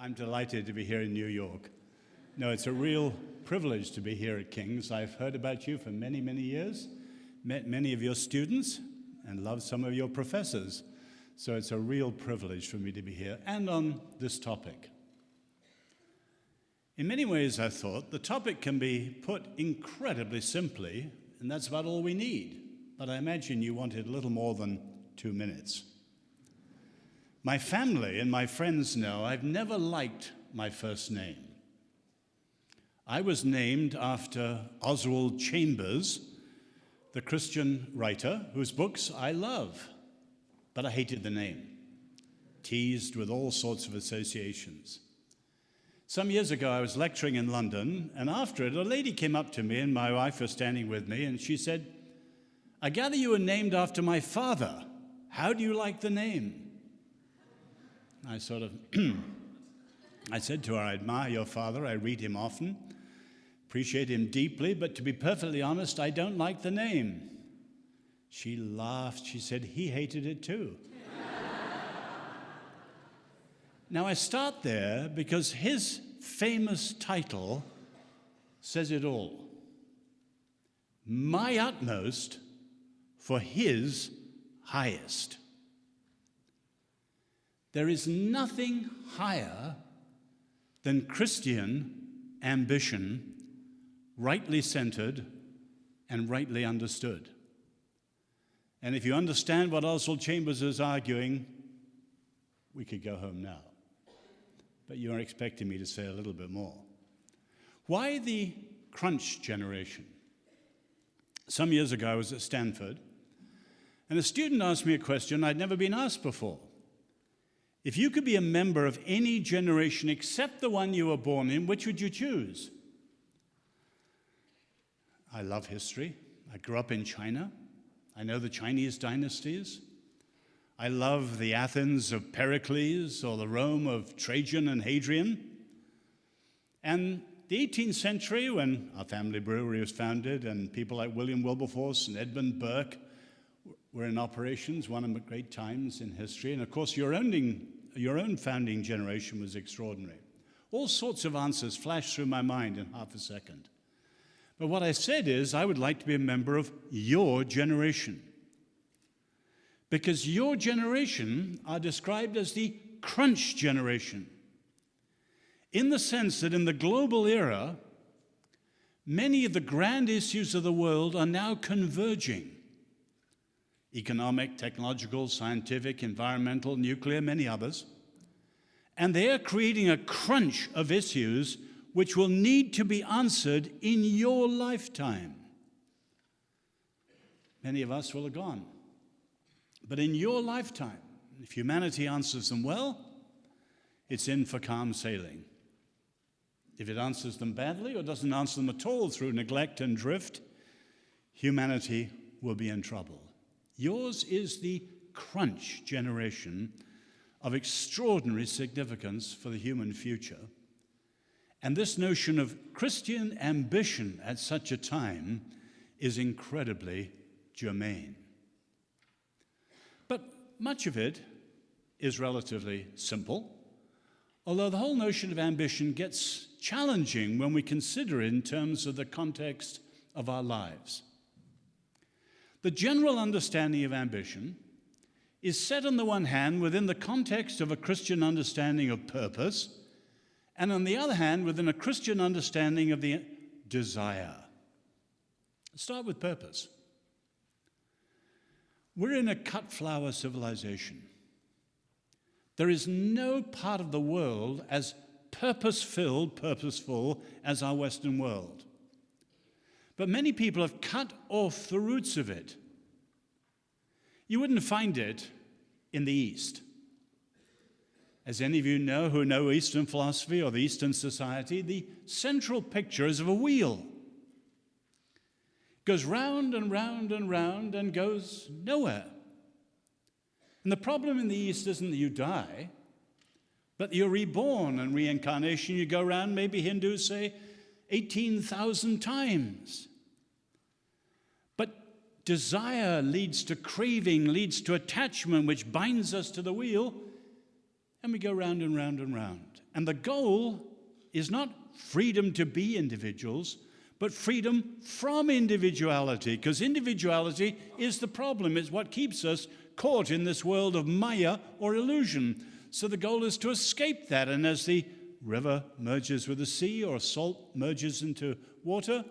I'm delighted to be here in New York. No, it's a real privilege to be here at King's. I've heard about you for many, many years, met many of your students, and loved some of your professors. So it's a real privilege for me to be here, and on this topic. In many ways, I thought, the topic can be put incredibly simply, and that's about all we need. But I imagine you wanted a little more than 2 minutes. My family and my friends know I've never liked my first name. I was named after Oswald Chambers, the Christian writer whose books I love, but I hated the name, teased with all sorts of associations. Some years ago, I was lecturing in London, and after it, a lady came up to me, and my wife was standing with me, and she said, "I gather you were named after my father. How do you like the name?" I said to her, "I admire your father, I read him often, appreciate him deeply, but to be perfectly honest, I don't like the name." She laughed. She said he hated it too. Now, I start there because his famous title says it all. My utmost for his highest. There is nothing higher than Christian ambition, rightly centered and rightly understood. And if you understand what Oswald Chambers is arguing, we could go home now. But you're expecting me to say a little bit more. Why the crunch generation? Some years ago, I was at Stanford, and a student asked me a question I'd never been asked before. If you could be a member of any generation except the one you were born in, which would you choose? I love history. I grew up in China. I know the Chinese dynasties. I love the Athens of Pericles or the Rome of Trajan and Hadrian. And the 18th century, when our family brewery was founded and people like William Wilberforce and Edmund Burke were in operations, one of the great times in history. And of course, your own founding generation was extraordinary. All sorts of answers flashed through my mind in half a second. But what I said is, I would like to be a member of your generation. Because your generation are described as the crunch generation, in the sense that in the global era, many of the grand issues of the world are now converging. Economic, technological, scientific, environmental, nuclear, many others. And they are creating a crunch of issues which will need to be answered in your lifetime. Many of us will have gone. But in your lifetime, if humanity answers them well, it's in for calm sailing. If it answers them badly or doesn't answer them at all through neglect and drift, humanity will be in trouble. Yours is the crunch generation of extraordinary significance for the human future. And this notion of Christian ambition at such a time is incredibly germane. But much of it is relatively simple, although the whole notion of ambition gets challenging when we consider it in terms of the context of our lives. The general understanding of ambition is set on the one hand within the context of a Christian understanding of purpose, and on the other hand within a Christian understanding of the desire. Let's start with purpose. We're in a cut flower civilization. There is no part of the world as purposeful as our Western world. But many people have cut off the roots of it. You wouldn't find it in the East. As any of you know who know Eastern philosophy or the Eastern society, the central picture is of a wheel. It goes round and round and round and goes nowhere. And the problem in the East isn't that you die, but you're reborn, and reincarnation, you go around, maybe Hindus say, 18,000 times. But desire leads to craving, leads to attachment, which binds us to the wheel, And we go round and round and round. And the goal is not freedom to be individuals, but freedom from individuality, because individuality is the problem. It's what keeps us caught in this world of maya or illusion. So the goal is to escape that. And as the river merges with the sea or salt merges into water,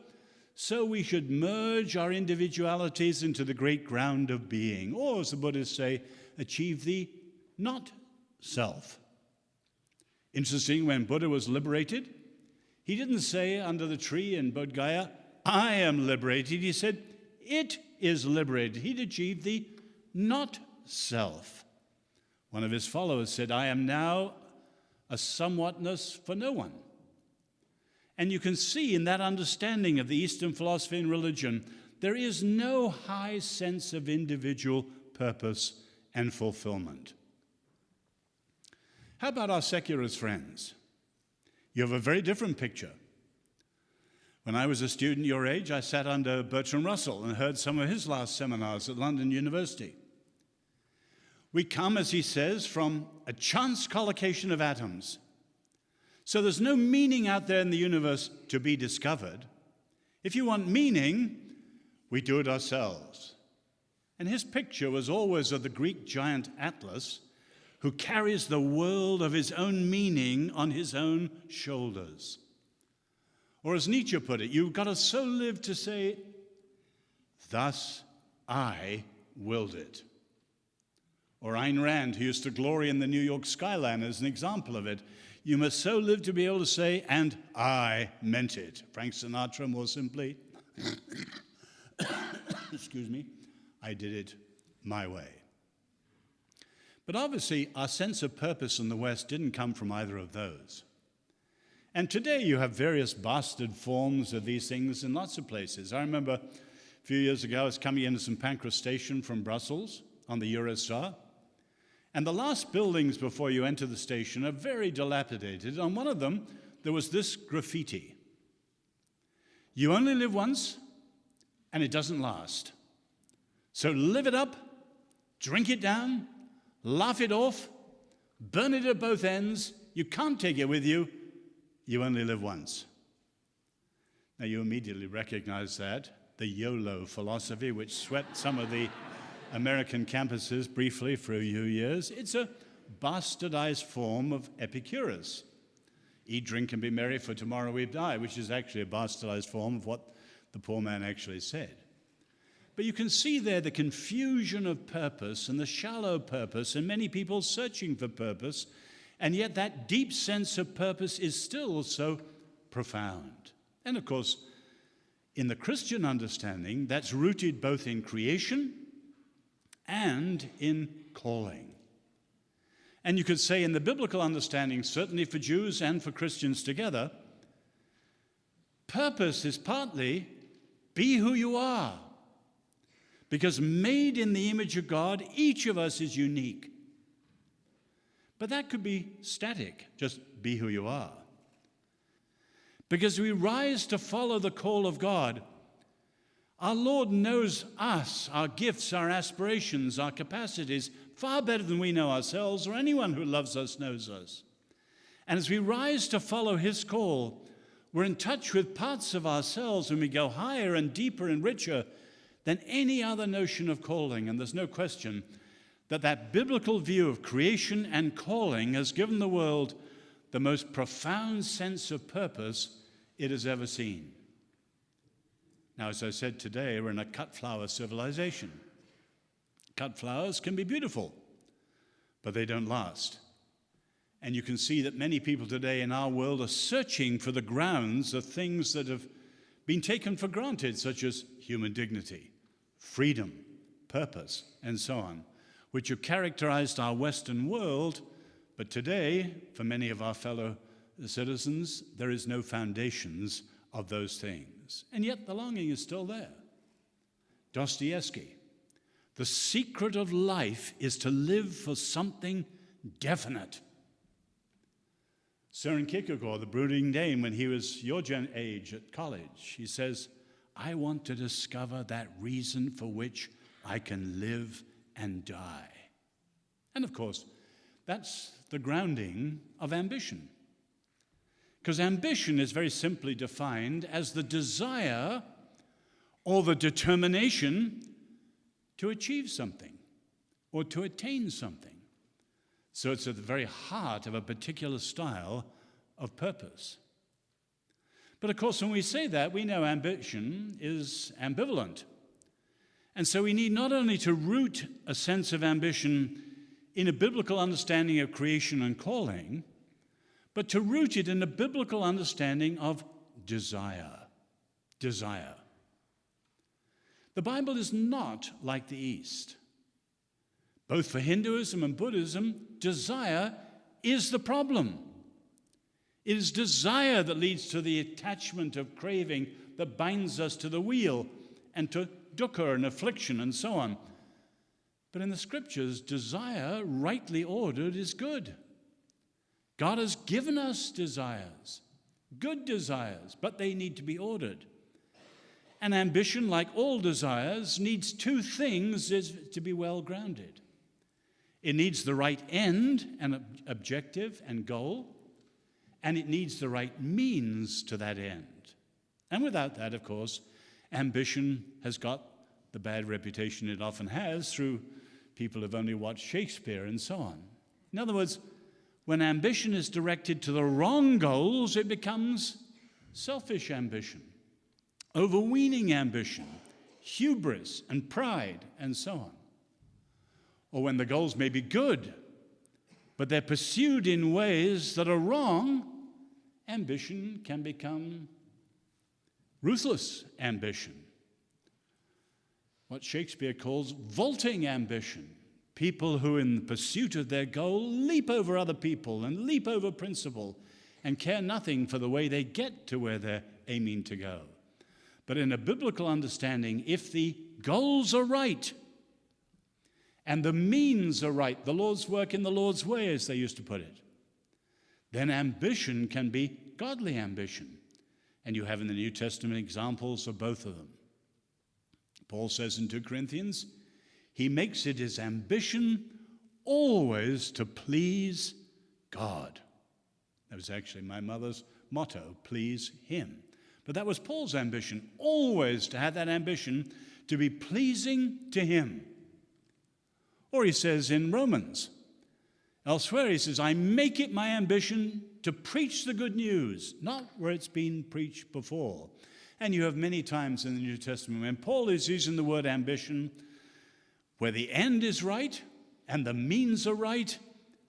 so we should merge our individualities into the great ground of being, or as the Buddhists say, achieve the not self. Interesting, when Buddha was liberated, he didn't say under the tree in Bodh Gaya, I am liberated. He said, it is liberated. He'd achieved the not self. One of his followers said, I am now a somewhatness for no one. And you can see in that understanding of the Eastern philosophy and religion, there is no high sense of individual purpose and fulfillment. How about our secularist friends? You have a very different picture. When I was a student your age, I sat under Bertrand Russell and heard some of his last seminars at London University. We come, as he says, from a chance collocation of atoms. So there's no meaning out there in the universe to be discovered. If you want meaning, we do it ourselves. And his picture was always of the Greek giant Atlas, who carries the world of his own meaning on his own shoulders. Or as Nietzsche put it, you've got to so live to say, thus I willed it. Or Ayn Rand, who used to glory in the New York skyline as an example of it, you must so live to be able to say, and I meant it. Frank Sinatra, more simply, excuse me, I did it my way. But obviously, our sense of purpose in the West didn't come from either of those. And today you have various bastard forms of these things in lots of places. I remember a few years ago, I was coming into St. Pancras Station from Brussels on the Eurostar. And the last buildings before you enter the station are very dilapidated. On one of them, there was this graffiti. You only live once, and it doesn't last. So live it up, drink it down, laugh it off, burn it at both ends. You can't take it with you. You only live once. Now, you immediately recognize that, the YOLO philosophy, which swept some of the American campuses briefly for a few years. It's a bastardized form of Epicurus. Eat, drink, and be merry, for tomorrow we die, which is actually a bastardized form of what the poor man actually said. But you can see there the confusion of purpose and the shallow purpose, and many people searching for purpose, and yet that deep sense of purpose is still so profound. And of course, in the Christian understanding, that's rooted both in creation and in calling. And you could say in the biblical understanding, certainly for Jews and for Christians together, purpose is partly be who you are. Because made in the image of God, each of us is unique. But that could be static, just be who you are. Because we rise to follow the call of God. Our Lord knows us, our gifts, our aspirations, our capacities, far better than we know ourselves, or anyone who loves us knows us. And as we rise to follow his call, we're in touch with parts of ourselves, and we go higher and deeper and richer than any other notion of calling. And there's no question that that biblical view of creation and calling has given the world the most profound sense of purpose it has ever seen. Now, as I said today, we're in a cut flower civilization. Cut flowers can be beautiful, but they don't last. And you can see that many people today in our world are searching for the grounds of things that have been taken for granted, such as human dignity, freedom, purpose, and so on, which have characterized our Western world. But today, for many of our fellow citizens, there is no foundations of those things. And yet the longing is still there. Dostoevsky, the secret of life is to live for something definite. Søren Kierkegaard, the brooding Dane, when he was your age at college, he says, I want to discover that reason for which I can live and die. And of course, That's the grounding of ambition. Because ambition is very simply defined as the desire or the determination to achieve something or to attain something. So it's at the very heart of a particular style of purpose. But of course, when we say that, we know ambition is ambivalent. And so we need not only to root a sense of ambition in a biblical understanding of creation and calling, but to root it in a biblical understanding of desire. Desire. The Bible is not like the East. Both for Hinduism and Buddhism, desire is the problem. It is desire that leads to the attachment of craving that binds us to the wheel and to dukkha and affliction and so on. But in the Scriptures, desire, rightly ordered, is good. God has given us desires, good desires, but they need to be ordered. And ambition, like all desires, needs two things to be well grounded. It needs the right end and objective and goal, and it needs the right means to that end. And without that, of course, ambition has got the bad reputation it often has through people who've only watched Shakespeare and so on. In other words, when ambition is directed to the wrong goals, it becomes selfish ambition, overweening ambition, hubris and pride, and so on. Or when the goals may be good, but they're pursued in ways that are wrong, ambition can become ruthless ambition. What Shakespeare calls vaulting ambition. People who, in pursuit of their goal, leap over other people and leap over principle and care nothing for the way they get to where they're aiming to go. But in a biblical understanding, if the goals are right and the means are right, the Lord's work in the Lord's way, as they used to put it, then ambition can be godly ambition. And you have in the New Testament examples of both of them. Paul says in 2 Corinthians, he makes it his ambition always to please God. That was actually my mother's motto, please him. But that was Paul's ambition, always to have that ambition to be pleasing to him. Or he says in Romans, elsewhere he says, I make it my ambition to preach the good news, not where it's been preached before. And you have many times in the New Testament when Paul is using the word ambition, where the end is right and the means are right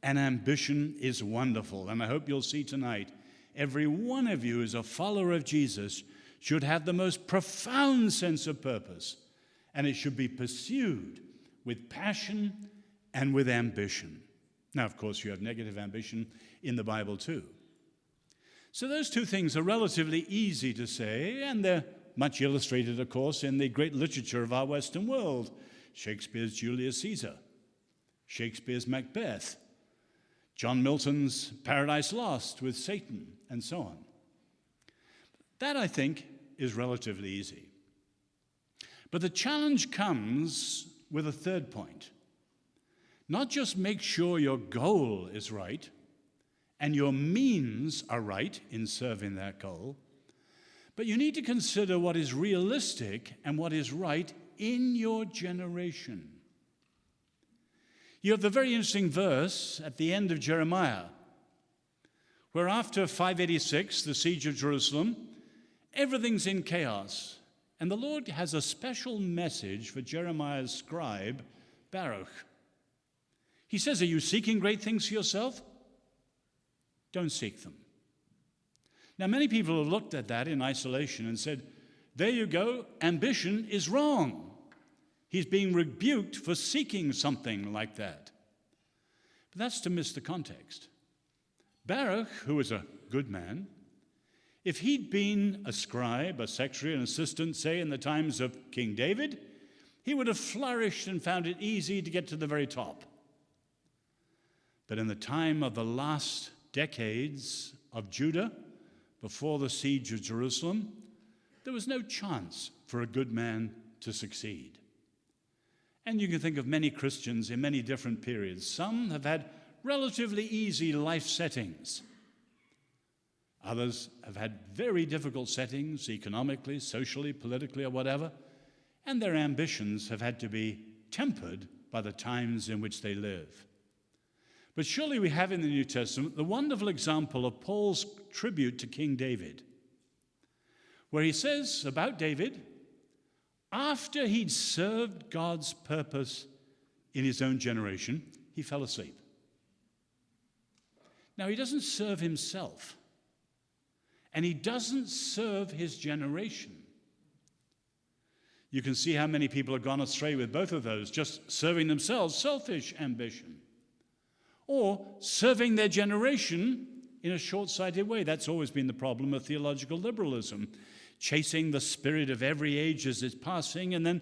and ambition is wonderful. And I hope you'll see tonight, every one of you as a follower of Jesus should have the most profound sense of purpose, and it should be pursued with passion and with ambition. Now, of course, you have negative ambition in the Bible too. So those two things are relatively easy to say, and they're much illustrated, of course, in the great literature of our Western world. Shakespeare's Julius Caesar, Shakespeare's Macbeth, John Milton's Paradise Lost with Satan, and so on. That, I think, is relatively easy. But the challenge comes with a third point. Not just make sure your goal is right and your means are right in serving that goal, but you need to consider what is realistic and what is right in your generation. You have the very interesting verse at the end of Jeremiah, where after 586, the siege of Jerusalem, everything's in chaos. And the Lord has a special message for Jeremiah's scribe, Baruch. He says, are you seeking great things for yourself? Don't seek them. Now, many people have looked at that in isolation and said, there you go, ambition is wrong. He's being rebuked for seeking something like that. But that's to miss the context. Baruch, who was a good man, if he'd been a scribe, a secretary, an assistant, say, in the times of King David, he would have flourished and found it easy to get to the very top. But in the time of the last decades of Judah, before the siege of Jerusalem, there was no chance for a good man to succeed. And you can think of many Christians in many different periods. Some have had relatively easy life settings. Others have had very difficult settings, economically, socially, politically, or whatever, and their ambitions have had to be tempered by the times in which they live. But surely we have in the New Testament the wonderful example of Paul's tribute to King David, where he says about David, after he'd served God's purpose in his own generation, he fell asleep. Now, he doesn't serve himself, and he doesn't serve his generation. You can see how many people have gone astray with both of those, just serving themselves, selfish ambition, or serving their generation in a short-sighted way. That's always been the problem of theological liberalism, chasing the spirit of every age as it's passing and then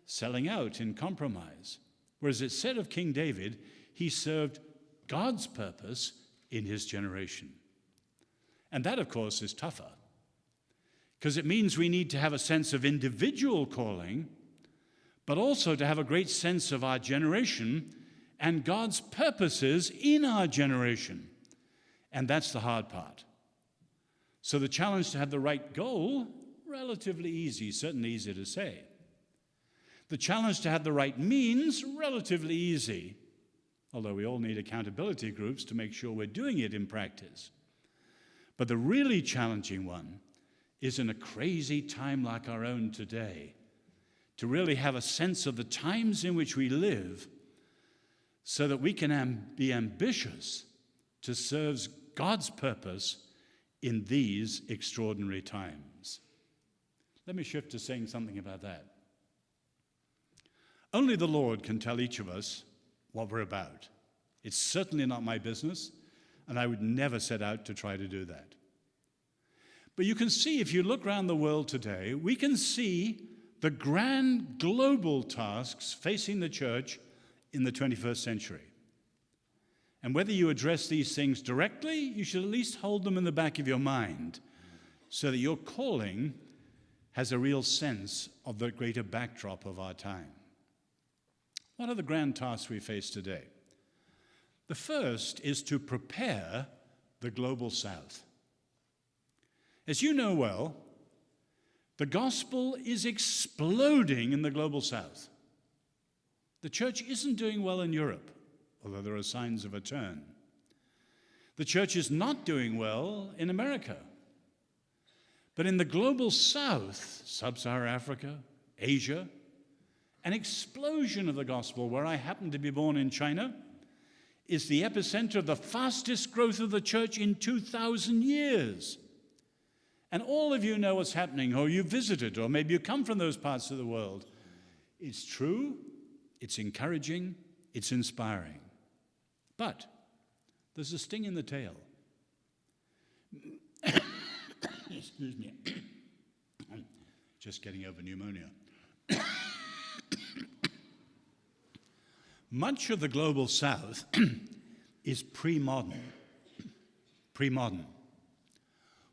selling out in compromise. Whereas it said of King David, he served God's purpose in his generation. And that, of course, is tougher, because it means we need to have a sense of individual calling, but also to have a great sense of our generation and God's purposes in our generation. And that's the hard part. So the challenge to have the right goal, relatively easy, certainly easy to say. The challenge to have the right means, relatively easy, although we all need accountability groups to make sure we're doing it in practice. But the really challenging one is in a crazy time like our own today, to really have a sense of the times in which we live so that we can be ambitious to serve God's purpose in these extraordinary times. Let me shift to saying something about that. Only the Lord can tell each of us what we're about. It's certainly not my business, and I would never set out to try to do that. But you can see, if you look around the world today, we can see the grand global tasks facing the church in the 21st century. And whether you address these things directly, you should at least hold them in the back of your mind so that your calling has a real sense of the greater backdrop of our time. What are the grand tasks we face today? The first is to prepare the global south. As you know well, the gospel is exploding in the global south. The church isn't doing well in Europe, although there are signs of a turn. The church is not doing well in America. But in the global south, sub-Saharan Africa, Asia, an explosion of the gospel, where I happen to be born in China, is the epicenter of the fastest growth of the church in 2,000 years. And all of you know what's happening, or you visited, or maybe you come from those parts of the world. It's true, it's encouraging, it's inspiring. But there's a sting in the tail. Excuse me. I'm just getting over pneumonia. Much of the global south is pre-modern. Pre-modern.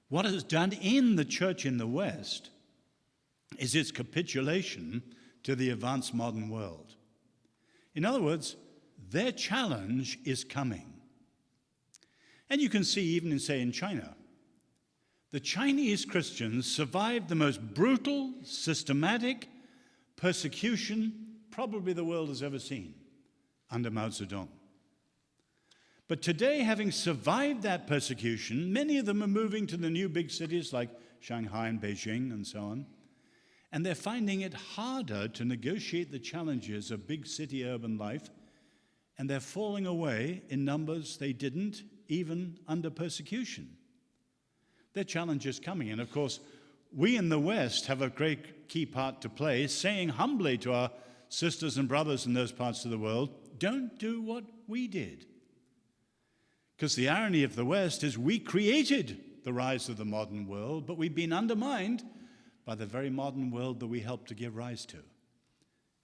What is done in the church in the West is its capitulation to the advanced modern world. In other words, their challenge is coming. And you can see even in China, the Chinese Christians survived the most brutal, systematic persecution probably the world has ever seen under Mao Zedong. But today, having survived that persecution, many of them are moving to the new big cities like Shanghai and Beijing and so on, and they're finding it harder to negotiate the challenges of big city urban life, and they're falling away in numbers they didn't even under persecution. Their challenge is coming, and of course, we in the West have a great key part to play, saying humbly to our sisters and brothers in those parts of the world, don't do what we did. Because the irony of the West is we created the rise of the modern world, but we've been undermined by the very modern world that we helped to give rise to.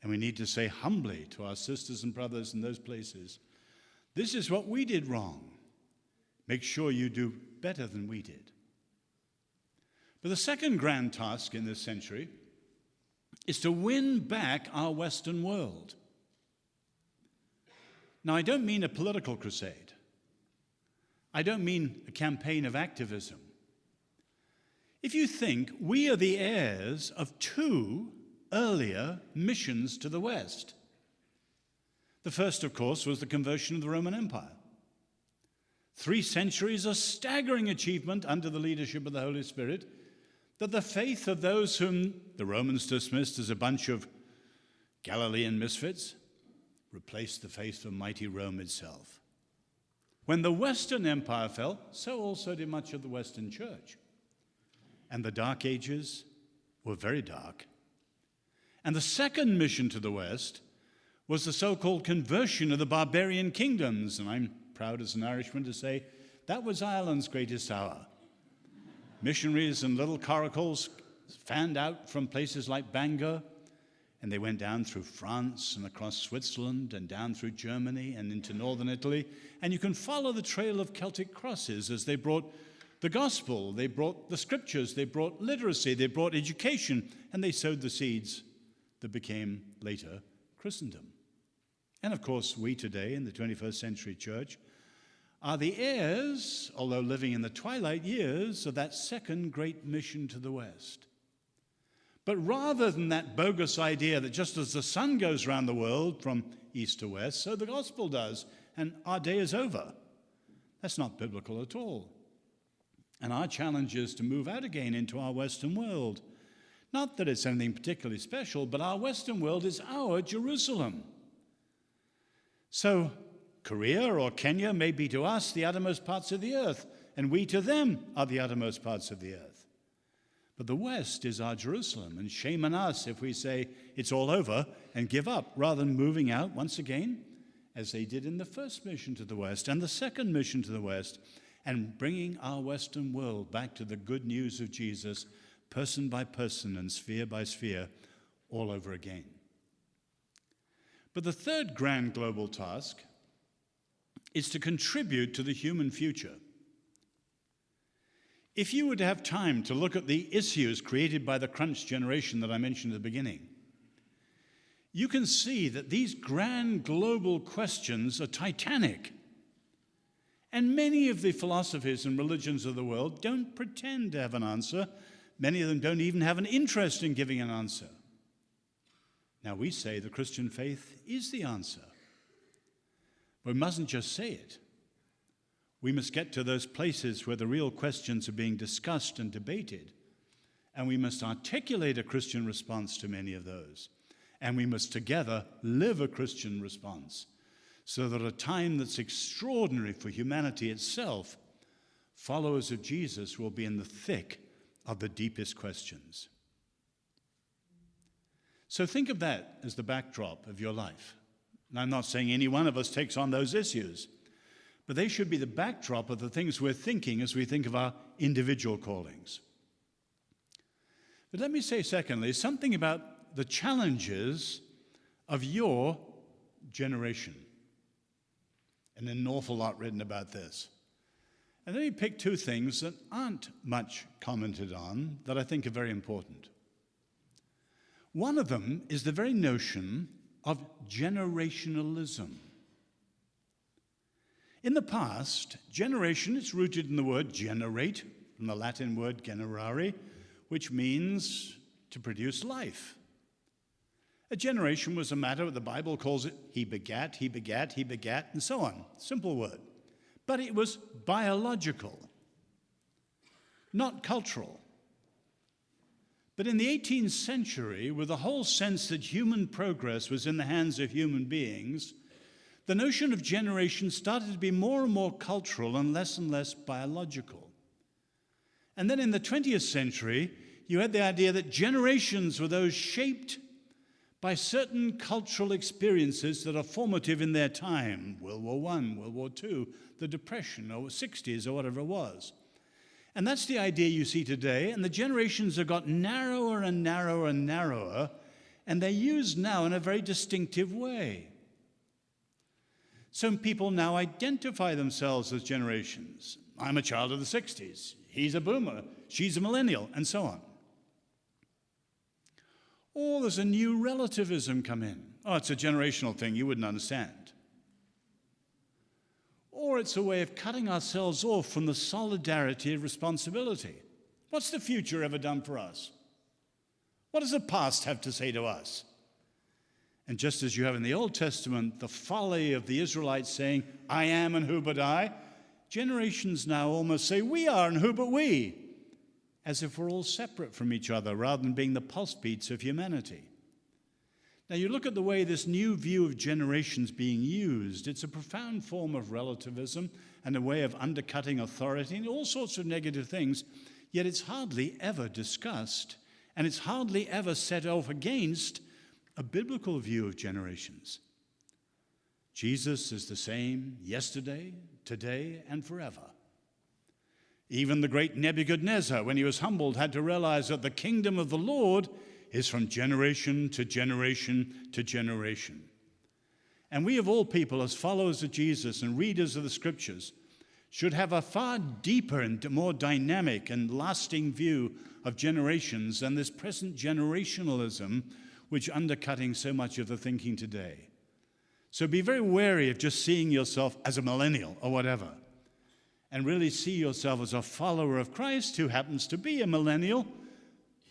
And we need to say humbly to our sisters and brothers in those places, this is what we did wrong. Make sure you do better than we did. But the second grand task in this century is to win back our Western world. Now, I don't mean a political crusade. I don't mean a campaign of activism. If you think, we are the heirs of two earlier missions to the West. The first, of course, was the conversion of the Roman Empire. 3 centuries, a staggering achievement under the leadership of the Holy Spirit, that the faith of those whom the Romans dismissed as a bunch of Galilean misfits replaced the faith of mighty Rome itself. When the Western Empire fell, so also did much of the Western Church. And the Dark Ages were very dark. And the second mission to the West was the so-called conversion of the barbarian kingdoms. And I'm proud as an Irishman to say that was Ireland's greatest hour. Missionaries and little coracles fanned out from places like Bangor, and they went down through France and across Switzerland and down through Germany and into northern Italy. And you can follow the trail of Celtic crosses as they brought the gospel, they brought the scriptures, they brought literacy, they brought education, and they sowed the seeds that became later Christendom. And of course, we today in the 21st century church are the heirs, although living in the twilight years, of that second great mission to the West. But rather than that bogus idea that just as the sun goes around the world from east to west, so the gospel does, and our day is over, that's not biblical at all. And our challenge is to move out again into our Western world. Not that it's anything particularly special, but our Western world is our Jerusalem. So Korea or Kenya may be to us the uttermost parts of the earth, and we to them are the uttermost parts of the earth. But the West is our Jerusalem, and shame on us if we say it's all over and give up, rather than moving out once again, as they did in the first mission to the West and the second mission to the West, and bringing our Western world back to the good news of Jesus, person by person and sphere by sphere, all over again. But the third grand global task is to contribute to the human future. If you were to have time to look at the issues created by the crunch generation that I mentioned at the beginning, you can see that these grand global questions are titanic. And many of the philosophies and religions of the world don't pretend to have an answer. Many of them don't even have an interest in giving an answer. Now, we say the Christian faith is the answer. But we mustn't just say it. We must get to those places where the real questions are being discussed and debated. And we must articulate a Christian response to many of those. And we must together live a Christian response, so that at a time that's extraordinary for humanity itself, followers of Jesus will be in the thick of the deepest questions. So think of that as the backdrop of your life. And I'm not saying any one of us takes on those issues, but they should be the backdrop of the things we're thinking as we think of our individual callings. But let me say, secondly, something about the challenges of your generation. And an awful lot written about this. And let me pick 2 things that aren't much commented on that I think are very important. One of them is the very notion of generationalism. In the past, generation is rooted in the word generate, from the Latin word generare, which means to produce life. A generation was a matter, the Bible calls it, he begat, he begat, he begat, and so on. Simple word. But it was biological, not cultural. But in the 18th century, with the whole sense that human progress was in the hands of human beings, the notion of generation started to be more and more cultural and less biological. And then in the 20th century, you had the idea that generations were those shaped by certain cultural experiences that are formative in their time, World War I, World War II, the Depression, or 60s, or whatever it was. And that's the idea you see today, and the generations have got narrower and narrower and narrower, and they're used now in a very distinctive way. Some people now identify themselves as generations. I'm a child of the 60s, he's a boomer, she's a millennial, and so on. Or there's a new relativism come in. Oh, it's a generational thing, you wouldn't understand. or it's a way of cutting ourselves off from the solidarity of responsibility. What's the future ever done for us? What does the past have to say to us? And just as you have in the Old Testament the folly of the Israelites saying, I am and who but I, generations now almost say, we are and who but we, as if we're all separate from each other rather than being the pulse beats of humanity. Now you look at the way this new view of generations being used, it's a profound form of relativism and a way of undercutting authority and all sorts of negative things, yet it's hardly ever discussed, and it's hardly ever set off against a biblical view of generations. Jesus is the same yesterday, today, and forever. Even the great Nebuchadnezzar, when he was humbled, had to realize that the kingdom of the Lord is from generation to generation to generation. And we of all people, as followers of Jesus and readers of the Scriptures, should have a far deeper and more dynamic and lasting view of generations than this present generationalism which undercutting so much of the thinking today. So be very wary of just seeing yourself as a millennial or whatever, and really see yourself as a follower of Christ who happens to be a millennial,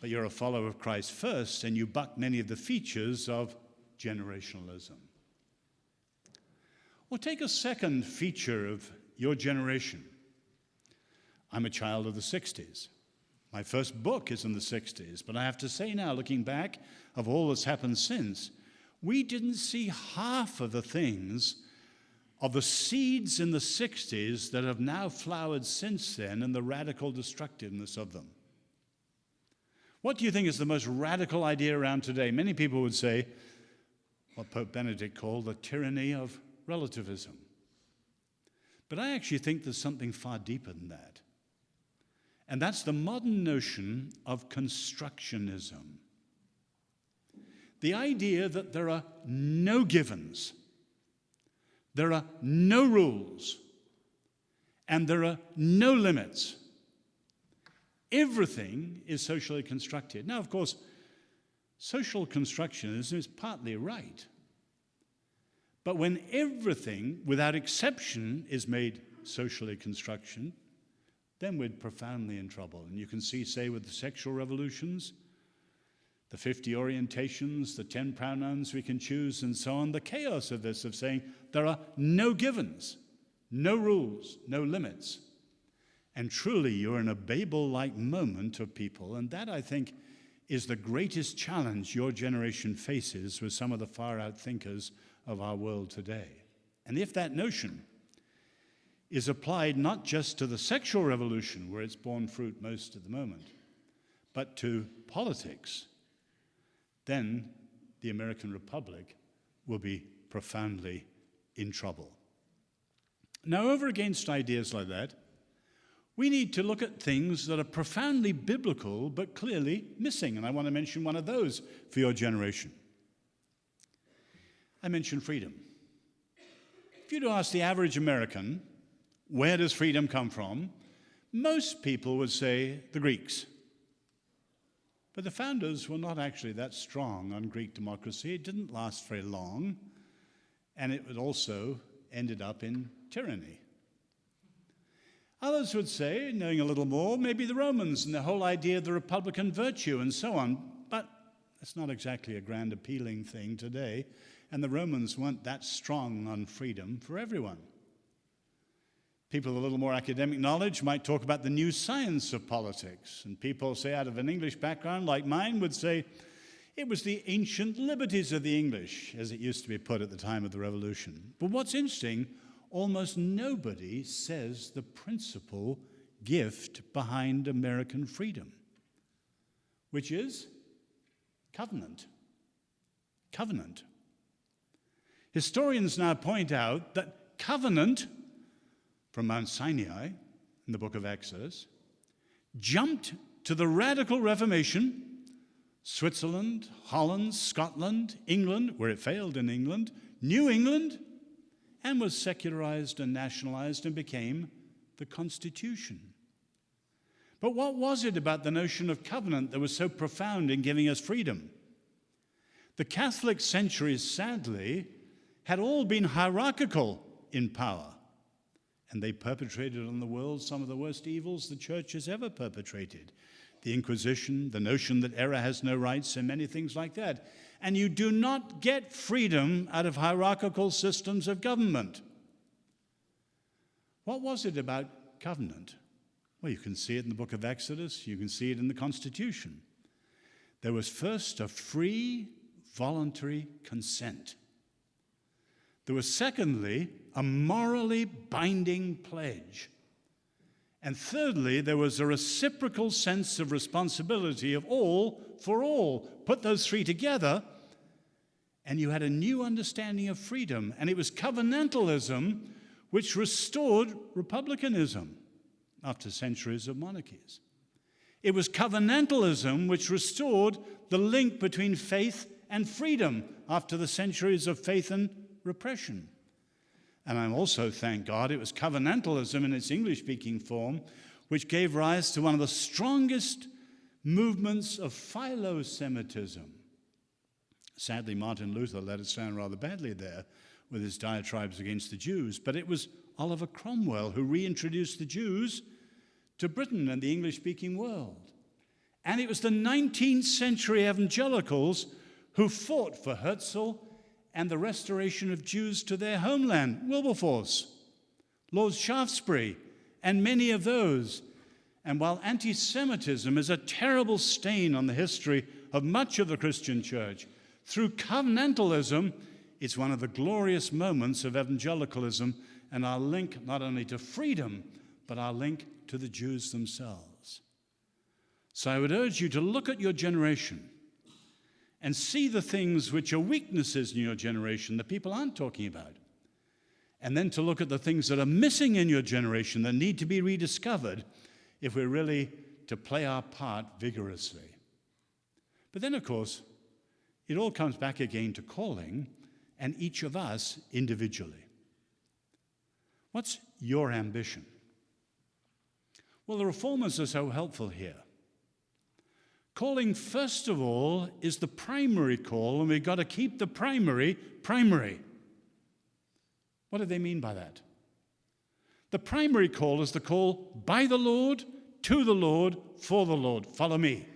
but you're a follower of Christ first, and you buck many of the features of generationalism. Or take a second feature of your generation. I'm a child of the 60s. My first book is in the 60s, but I have to say now, looking back of all that's happened since, we didn't see half of the things of the seeds in the 60s that have now flowered since then and the radical destructiveness of them. What do you think is the most radical idea around today? Many people would say what Pope Benedict called the tyranny of relativism. But I actually think there's something far deeper than that. And that's the modern notion of constructionism. The idea that there are no givens, there are no rules, and there are no limits. Everything is socially constructed. Now, of course, social constructionism is partly right. But when everything, without exception, is made socially construction, then we're profoundly in trouble. And you can see, say, with the sexual revolutions, the 50 orientations, the 10 pronouns we can choose, and so on, the chaos of this, of saying there are no givens, no rules, no limits. And truly, you're in a Babel-like moment of people, and that, I think, is the greatest challenge your generation faces with some of the far-out thinkers of our world today. And if that notion is applied not just to the sexual revolution, where it's borne fruit most at the moment, but to politics, then the American Republic will be profoundly in trouble. Now, over against ideas like that, we need to look at things that are profoundly biblical but clearly missing, and I want to mention one of those for your generation. I mentioned freedom. If you were to ask the average American, where does freedom come from? Most people would say the Greeks. But the founders were not actually that strong on Greek democracy. It didn't last very long, and it also ended up in tyranny. Others would say, knowing a little more, maybe the Romans and the whole idea of the republican virtue and so on, but that's not exactly a grand appealing thing today, and the Romans weren't that strong on freedom for everyone. People with a little more academic knowledge might talk about the new science of politics, and people, say, out of an English background like mine would say it was the ancient liberties of the English, as it used to be put at the time of the Revolution. But what's interesting, almost nobody says the principal gift behind American freedom, which is covenant. Covenant. Historians now point out that covenant from Mount Sinai in the book of Exodus jumped to the radical Reformation, Switzerland, Holland, Scotland, England, where it failed in England, New England, and was secularized and nationalized and became the Constitution. But what was it about the notion of covenant that was so profound in giving us freedom? The Catholic centuries, sadly, had all been hierarchical in power. And they perpetrated on the world some of the worst evils the church has ever perpetrated. The Inquisition, the notion that error has no rights, and many things like that. And you do not get freedom out of hierarchical systems of government. What was it about covenant? Well, you can see it in the book of Exodus. You can see it in the Constitution. There was first a free, voluntary consent. There was, secondly, a morally binding pledge. And thirdly, there was a reciprocal sense of responsibility of all for all. Put those three together, and you had a new understanding of freedom. And it was covenantalism which restored republicanism after centuries of monarchies. It was covenantalism which restored the link between faith and freedom after the centuries of faith and repression. And I'm also, thank God, it was covenantalism in its English-speaking form which gave rise to one of the strongest movements of philo-Semitism. Sadly, Martin Luther let it stand rather badly there with his diatribes against the Jews, but it was Oliver Cromwell who reintroduced the Jews to Britain and the English-speaking world. And it was the 19th century evangelicals who fought for Herzl and the restoration of Jews to their homeland, Wilberforce, Lord Shaftesbury, and many of those. And while anti-Semitism is a terrible stain on the history of much of the Christian church, through covenantalism, it's one of the glorious moments of evangelicalism and our link not only to freedom, but our link to the Jews themselves. So I would urge you to look at your generation and see the things which are weaknesses in your generation that people aren't talking about. And then to look at the things that are missing in your generation that need to be rediscovered if we're really to play our part vigorously. But then, of course, it all comes back again to calling, and each of us individually. What's your ambition? Well, the reformers are so helpful here. Calling, first of all, is the primary call, and we've got to keep the primary primary. What do they mean by that? The primary call is the call by the Lord, to the Lord, for the Lord. Follow me.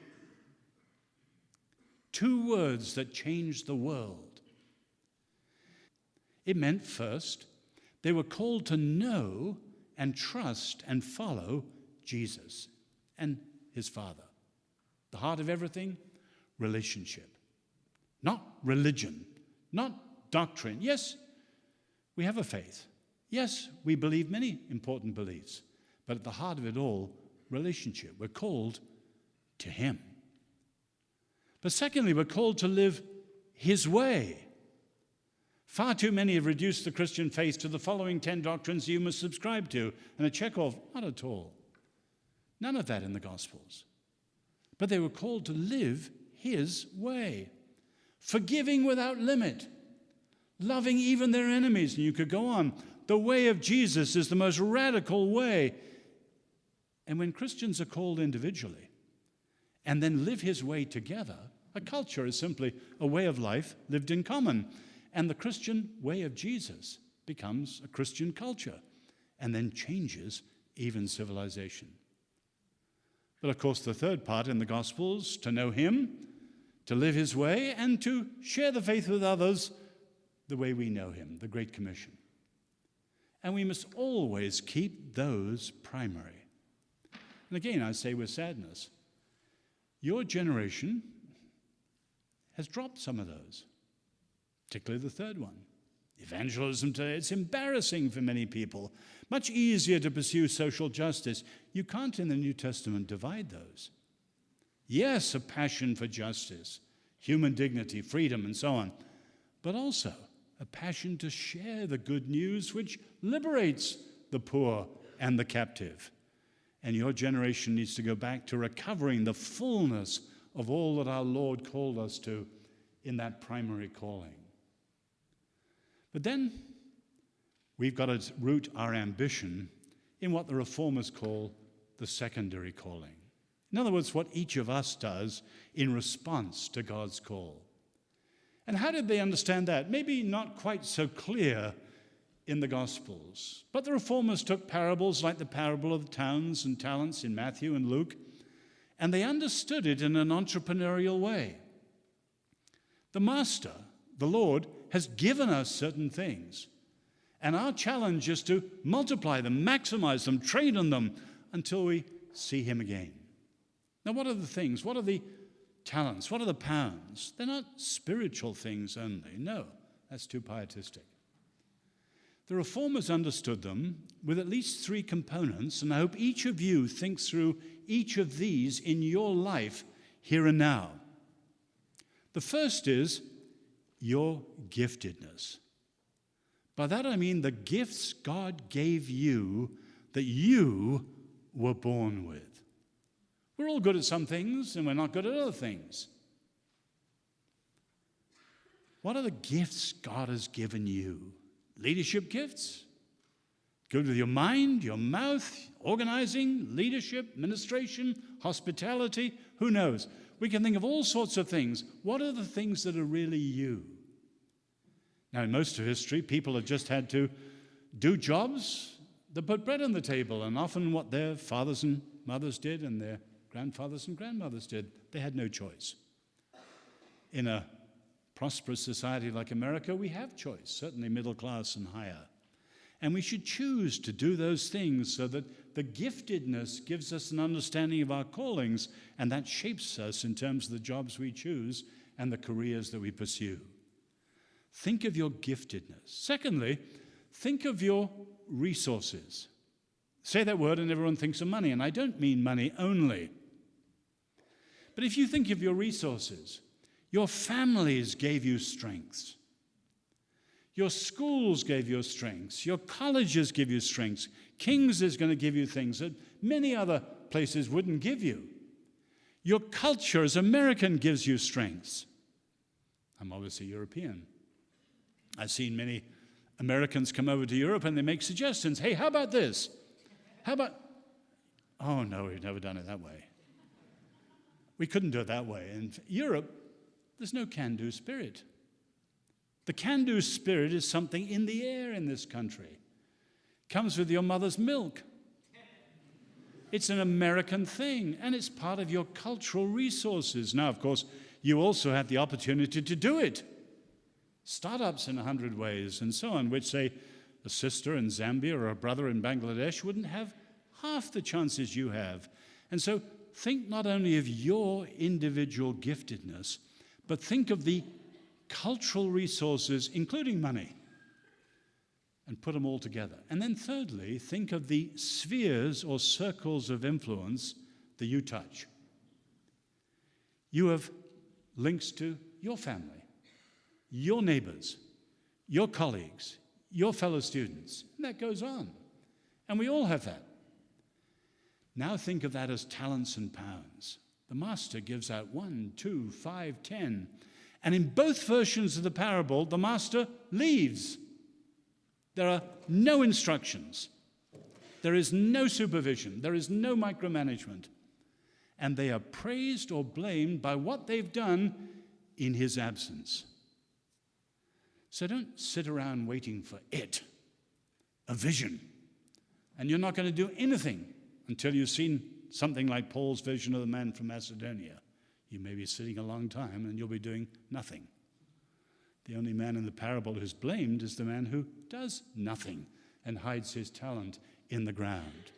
Two words that changed the world. It meant, first, they were called to know and trust and follow Jesus and his Father. The heart of everything, relationship. Not religion, not doctrine. Yes, we have a faith. Yes, we believe many important beliefs. But at the heart of it all, relationship. We're called to him. But secondly, we're called to live his way. Far too many have reduced the Christian faith to the following 10 doctrines you must subscribe to, and a check off. Not at all. None of that in the Gospels. But they were called to live his way, forgiving without limit, loving even their enemies. And you could go on. The way of Jesus is the most radical way. And when Christians are called individually and then live his way together, a culture is simply a way of life lived in common. And the Christian way of Jesus becomes a Christian culture and then changes even civilization. But of course, the third part in the Gospels, to know him, to live his way, and to share the faith with others the way we know him, the Great Commission. And we must always keep those primary. And again, I say with sadness, your generation has dropped some of those, particularly the third one. Evangelism today, it's embarrassing for many people. Much easier to pursue social justice. You can't in the New Testament divide those. Yes, a passion for justice, human dignity, freedom, and so on, but also a passion to share the good news which liberates the poor and the captive. And your generation needs to go back to recovering the fullness of all that our Lord called us to in that primary calling. But then we've got to root our ambition in what the reformers call the secondary calling. In other words, what each of us does in response to God's call. And how did they understand that? Maybe not quite so clear in the Gospels. But the Reformers took parables like the parable of the towns and talents in Matthew and Luke, and they understood it in an entrepreneurial way. The Master, the Lord, has given us certain things, and our challenge is to multiply them, maximize them, trade on them until we see him again. Now, what are the things? What are the talents? What are the pounds? They're not spiritual things only. No, that's too pietistic. The Reformers understood them with at least three components, and I hope each of you thinks through each of these in your life here and now. The first is your giftedness. By that I mean the gifts God gave you that you were born with. We're all good at some things, and we're not good at other things. What are the gifts God has given you? Leadership gifts? Good with your mind, your mouth, organizing, leadership, administration, hospitality, who knows? We can think of all sorts of things. What are the things that are really you? Now, in most of history, people have just had to do jobs that put bread on the table, and often what their fathers and mothers did and their grandfathers and grandmothers did, they had no choice. In a prosperous society like America, we have choice, certainly middle class and higher. And we should choose to do those things so that the giftedness gives us an understanding of our callings, and that shapes us in terms of the jobs we choose and the careers that we pursue. Think of your giftedness. Secondly, think of your resources. Say that word and everyone thinks of money, and I don't mean money only. But if you think of your resources, your families gave you strengths. Your schools gave you strengths. Your colleges give you strengths. King's is going to give you things that many other places wouldn't give you. Your culture as American gives you strengths. I'm obviously European. I've seen many Americans come over to Europe and they make suggestions. Hey, how about this? How about... Oh, no, we've never done it that way. We couldn't do it that way. In Europe, there's no can-do spirit. The can-do spirit is something in the air in this country. It comes with your mother's milk. It's an American thing, and it's part of your cultural resources. Now, of course, you also have the opportunity to do it. Startups in 100 ways and so on, which say a sister in Zambia or a brother in Bangladesh wouldn't have half the chances you have. And so think not only of your individual giftedness, but think of the cultural resources, including money, and put them all together. And then thirdly, think of the spheres or circles of influence that you touch. You have links to your family, your neighbors, your colleagues, your fellow students, and that goes on. And we all have that. Now think of that as talents and pounds. The master gives out 1, 2, 5, 10. And in both versions of the parable, the master leaves. There are no instructions. There is no supervision. There is no micromanagement. And they are praised or blamed by what they've done in his absence. So don't sit around waiting for it, a vision. And you're not going to do anything until you've seen something like Paul's vision of the man from Macedonia. You may be sitting a long time and you'll be doing nothing. The only man in the parable who's blamed is the man who does nothing and hides his talent in the ground.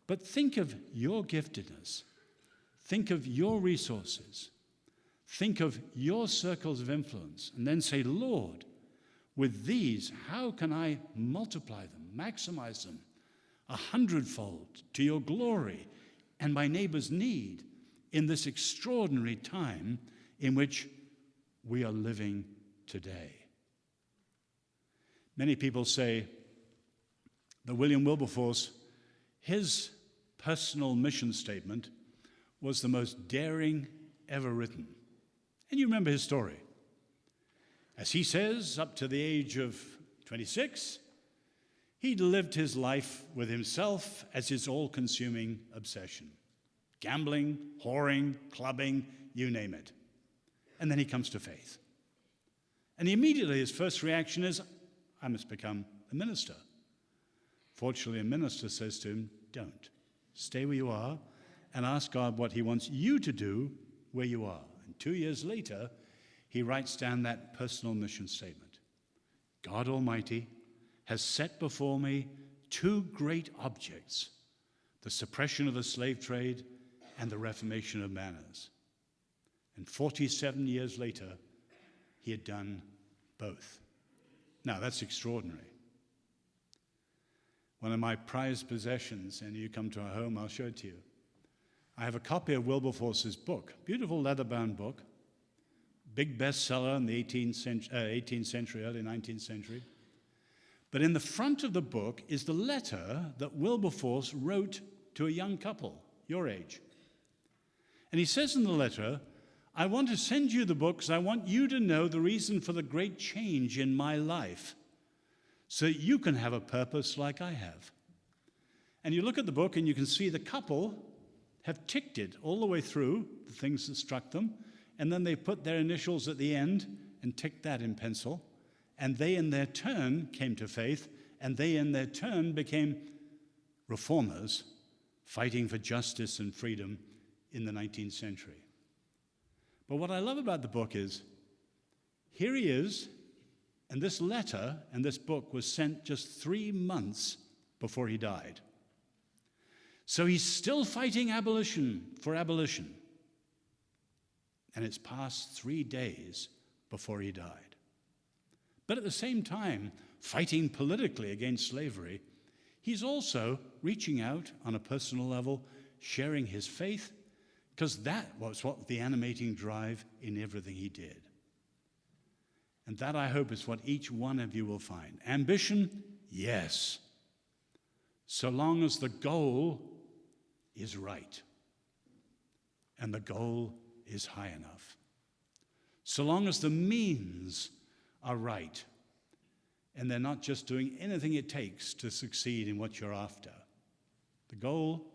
But think of your giftedness. Think of your resources. Think of your circles of influence. And then say, Lord, with these, how can I multiply them, maximize them 100-fold to your glory and my neighbor's need in this extraordinary time in which we are living today? Many people say that William Wilberforce, his personal mission statement was the most daring ever written. And you remember his story. As he says, up to the age of 26, he'd lived his life with himself as his all-consuming obsession. Gambling, whoring, clubbing, you name it. And then he comes to faith. And immediately his first reaction is, I must become a minister. Fortunately, a minister says to him, don't. Stay where you are and ask God what he wants you to do where you are. And 2 years later, he writes down that personal mission statement. God Almighty has set before me two great objects, the suppression of the slave trade and the reformation of manners. And 47 years later, he had done both. Now, that's extraordinary. One of my prized possessions, and you come to our home, I'll show it to you. I have a copy of Wilberforce's book, beautiful leather-bound book, big bestseller in the 18th century, early 19th century. But in the front of the book is the letter that Wilberforce wrote to a young couple, your age. And he says in the letter, I want to send you the book because I want you to know the reason for the great change in my life so that you can have a purpose like I have. And you look at the book and you can see the couple have ticked it all the way through, the things that struck them, and then they put their initials at the end and ticked that in pencil. And they in their turn came to faith, and they in their turn became reformers fighting for justice and freedom in the 19th century. But what I love about the book is, here he is, and this letter and this book was sent just 3 months before he died. So he's still fighting for abolition. And it's past 3 days before he died. But at the same time, fighting politically against slavery, he's also reaching out on a personal level, sharing his faith, because that was what the animating drive in everything he did. And that, I hope, is what each one of you will find. Ambition, yes, so long as the goal is right and the goal is high enough. So long as the means are right and they're not just doing anything it takes to succeed in what you're after. The goal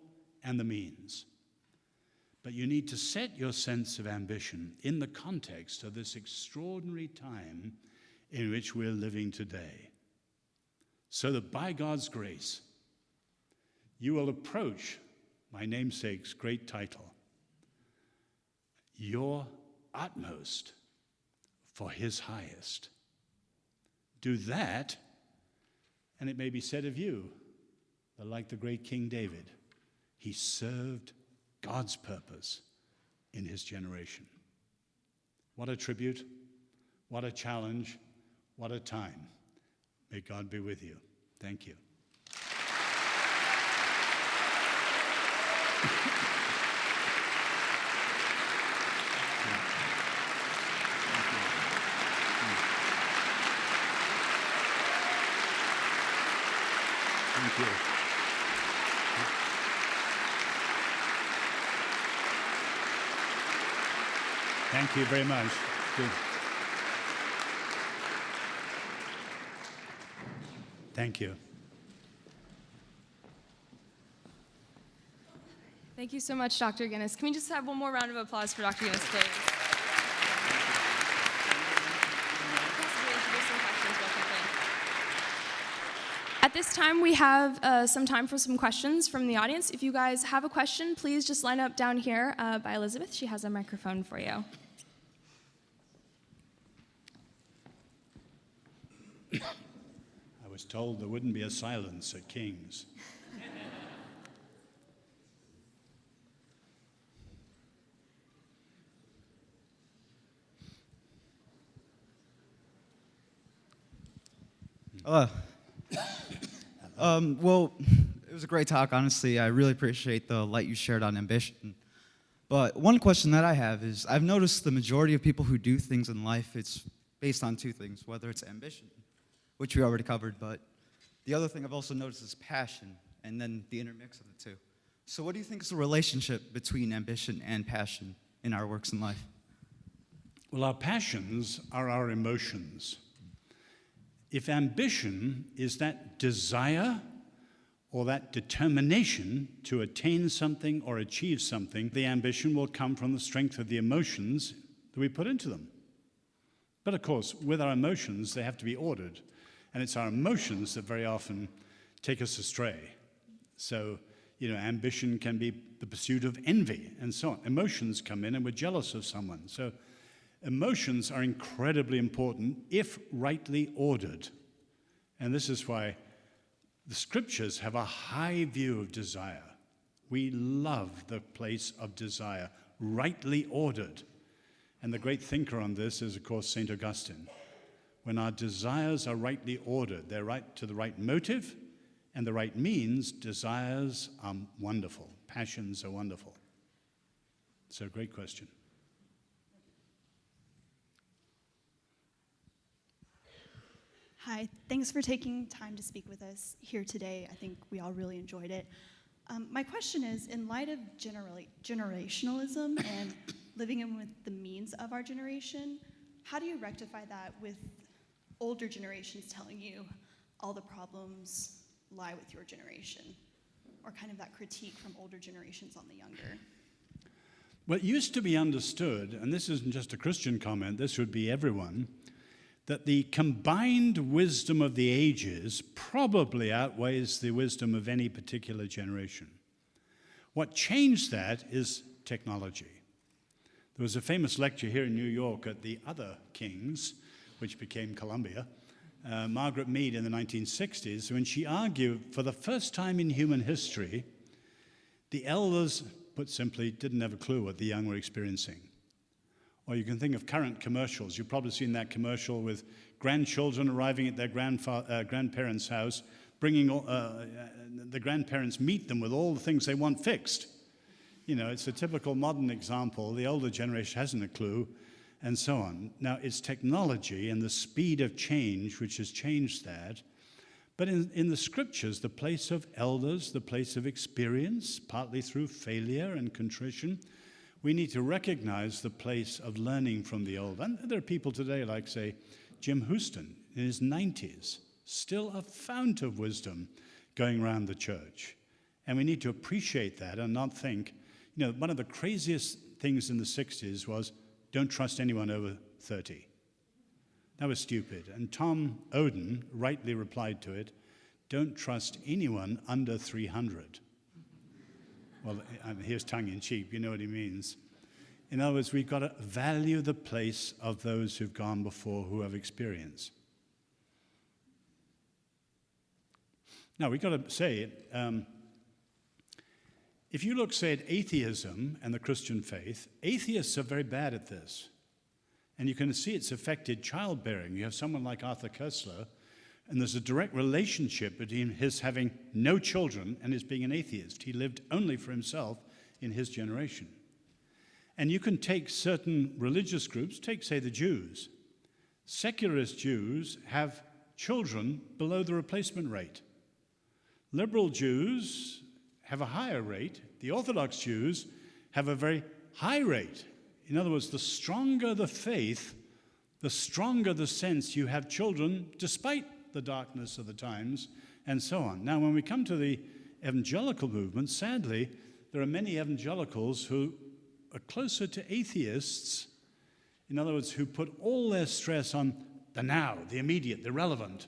and the means. But you need to set your sense of ambition in the context of this extraordinary time in which we're living today, so that by God's grace, you will approach my namesake's great title, your utmost for his highest. Do that, and it may be said of you that, like the great King David, he served God's purpose in his generation. What a tribute, what a challenge, what a time. May God be with you. Thank you. Thank you. Thank you very much. Good. Thank you. Thank you so much, Dr. Guinness. Can we just have one more round of applause for Dr. Guinness, please? At this time, we have some time for some questions from the audience. If you guys have a question, please just line up down here by Elizabeth. She has a microphone for you. I was told there wouldn't be a silence at King's. Well, it was a great talk, honestly. I really appreciate the light you shared on ambition. But one question that I have is, I've noticed the majority of people who do things in life, it's based on two things, whether it's ambition, which we already covered, but the other thing I've also noticed is passion, and then the intermix of the two. So what do you think is the relationship between ambition and passion in our works in life? Well, our passions are our emotions. If ambition is that desire or that determination to attain something or achieve something, the ambition will come from the strength of the emotions that we put into them. But of course, with our emotions, they have to be ordered. And it's our emotions that very often take us astray. So, ambition can be the pursuit of envy and so on. Emotions come in and we're jealous of someone. So emotions are incredibly important if rightly ordered. And this is why the scriptures have a high view of desire. We love the place of desire, rightly ordered. And the great thinker on this is, of course, St. Augustine. When our desires are rightly ordered, they're right to the right motive and the right means, desires are wonderful. Passions are wonderful. So, great question. Hi, thanks for taking time to speak with us here today. I think we all really enjoyed it. My question is, in light of generationalism and living in with the means of our generation, how do you rectify that with older generations telling you all the problems lie with your generation? Or kind of that critique from older generations on the younger? Well, it used to be understood, and this isn't just a Christian comment, this would be everyone, that the combined wisdom of the ages probably outweighs the wisdom of any particular generation. What changed that is technology. There was a famous lecture here in New York at the other King's, which became Columbia, Margaret Mead in the 1960s, when she argued for the first time in human history, the elders, put simply, didn't have a clue what the young were experiencing. Or you can think of current commercials. You've probably seen that commercial with grandchildren arriving at their grandparents' house, bringing the grandparents meet them with all the things they want fixed. It's a typical modern example. The older generation hasn't a clue, and so on. Now, it's technology and the speed of change which has changed that. But in the scriptures, the place of elders, the place of experience, partly through failure and contrition, we need to recognize the place of learning from the old. And there are people today like, say, Jim Houston in his 90s, still a fount of wisdom going around the church. And we need to appreciate that and not think, one of the craziest things in the 60s was, don't trust anyone over 30. That was stupid. And Tom Oden rightly replied to it, don't trust anyone under 300. Well, here's tongue-in-cheek, you know what he means. In other words, we've got to value the place of those who've gone before, who have experience. Now, we've got to say, if you look, say, at atheism and the Christian faith, atheists are very bad at this. And you can see it's affected childbearing. You have someone like Arthur Koestler, and there's a direct relationship between his having no children and his being an atheist. He lived only for himself in his generation. And you can take certain religious groups, take, say, the Jews. Secularist Jews have children below the replacement rate. Liberal Jews have a higher rate. The Orthodox Jews have a very high rate. In other words, the stronger the faith, the stronger the sense you have children despite the darkness of the times, and so on. Now, when we come to the evangelical movement, sadly, there are many evangelicals who are closer to atheists, in other words, who put all their stress on the now, the immediate, the relevant.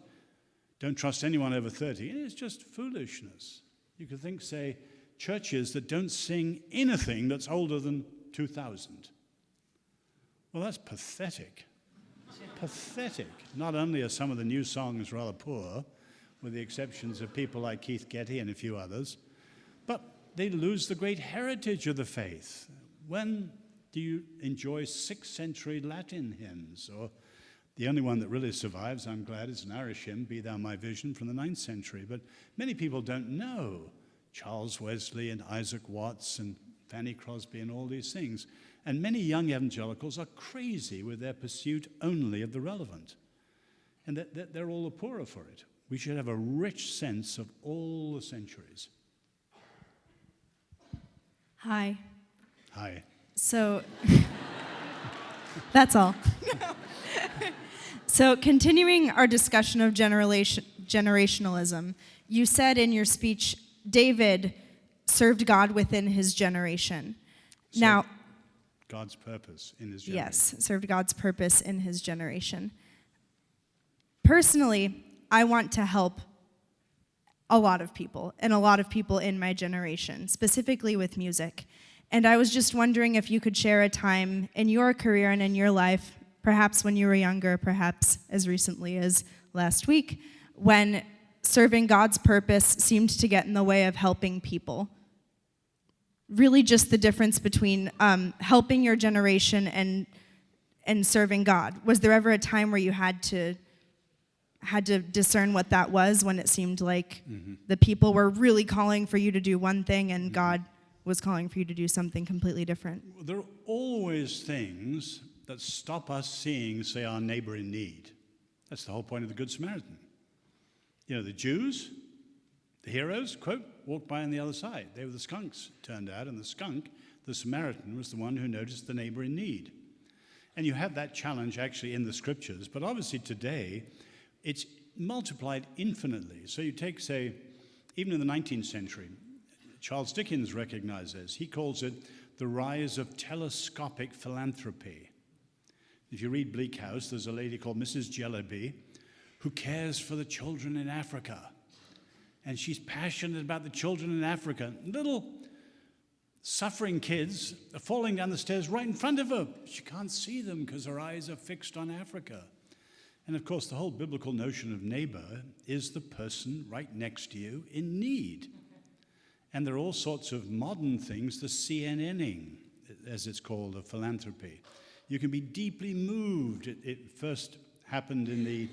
Don't trust anyone over 30. It's just foolishness. You could think, say, churches that don't sing anything that's older than 2000. Well, that's pathetic. Pathetic. Not only are some of the new songs rather poor, with the exceptions of people like Keith Getty and a few others, but they lose the great heritage of the faith. When do you enjoy 6th century Latin hymns? Or the only one that really survives, I'm glad, is an Irish hymn, Be Thou My Vision, from the 9th century. But many people don't know Charles Wesley and Isaac Watts and Fanny Crosby and all these things. And many young evangelicals are crazy with their pursuit only of the relevant. And they're all the poorer for it. We should have a rich sense of all the centuries. Hi. Hi. So, that's all. So, continuing our discussion of generationalism, you said in your speech, David served God within his generation. Now, God's purpose in his generation. yes, served God's purpose in his generation. Personally, I want to help a lot of people and a lot of people in my generation, specifically with music. And I was just wondering if you could share a time in your career and in your life, perhaps when you were younger, perhaps as recently as last week, when serving God's purpose seemed to get in the way of helping people. Really just the difference between helping your generation and serving God. Was there ever a time where you had to discern what that was, when it seemed like the people were really calling for you to do one thing and God was calling for you to do something completely different? There are always things that stop us seeing, say, our neighbor in need. That's the whole point of the Good Samaritan. You know, the Jews, the heroes, quote, walked by on the other side. They were the skunks, it turned out, and the skunk, the Samaritan, was the one who noticed the neighbor in need. And you have that challenge actually in the scriptures, but obviously today, it's multiplied infinitely. So you take, say, even in the 19th century, Charles Dickens recognized this. He calls it the rise of telescopic philanthropy. If you read Bleak House, there's a lady called Mrs. Jellyby who cares for the children in Africa. And she's passionate about the children in Africa. Little suffering kids are falling down the stairs right in front of her. She can't see them because her eyes are fixed on Africa. And of course, the whole biblical notion of neighbor is the person right next to you in need. And there are all sorts of modern things, the CNNing, as it's called, of philanthropy. You can be deeply moved. It first happened in the